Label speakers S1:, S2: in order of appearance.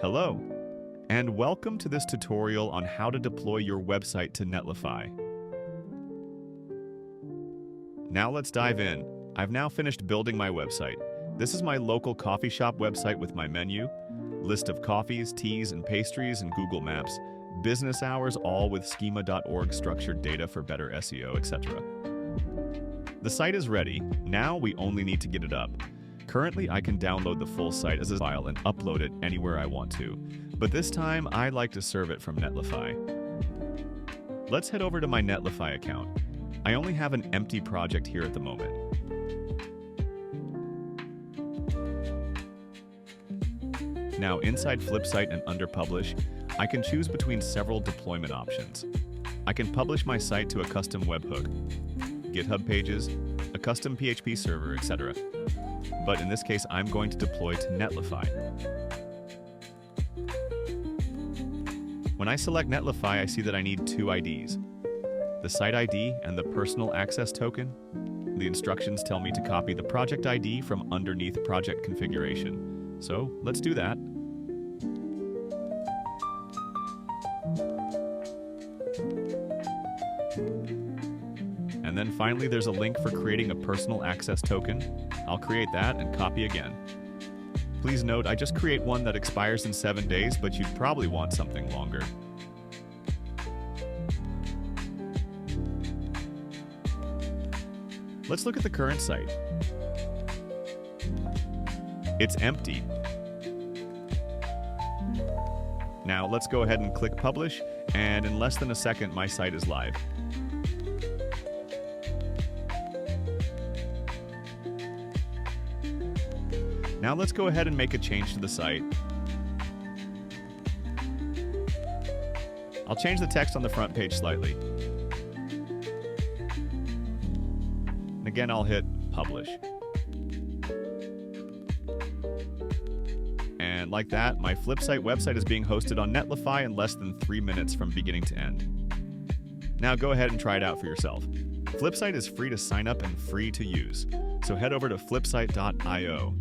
S1: Hello, and welcome to this tutorial on how to deploy your website to Netlify. Now let's dive in. I've now finished building my website. This is my local coffee shop website with my menu, list of coffees, teas, and pastries, and Google Maps, business hours, all with schema.org structured data for better SEO, etc. The site is ready. Now we only need to get it up. Currently, I can download the full site as a file and upload it anywhere I want to, but this time I like to serve it from Netlify. Let's head over to my Netlify account. I only have an empty project here at the moment. Now, inside Flipsite and under Publish, I can choose between several deployment options. I can publish my site to a custom webhook, GitHub pages, a custom PHP server, etc. But in this case, I'm going to deploy to Netlify. When I select Netlify, I see that I need two IDs, the site ID and the personal access token. The instructions tell me to copy the project ID from underneath project configuration. So let's do that. And then finally, there's a link for creating a personal access token. I'll create that and copy again. Please note, I just create one that expires in 7 days, but you'd probably want something longer. Let's look at the current site. It's empty. Now let's go ahead and click Publish, and in less than a second, my site is live. Now let's go ahead and make a change to the site. I'll change the text on the front page slightly. And again, I'll hit Publish. And like that, my Flipsite website is being hosted on Netlify in less than 3 minutes from beginning to end. Now go ahead and try it out for yourself. Flipsite is free to sign up and free to use. So head over to flipsite.io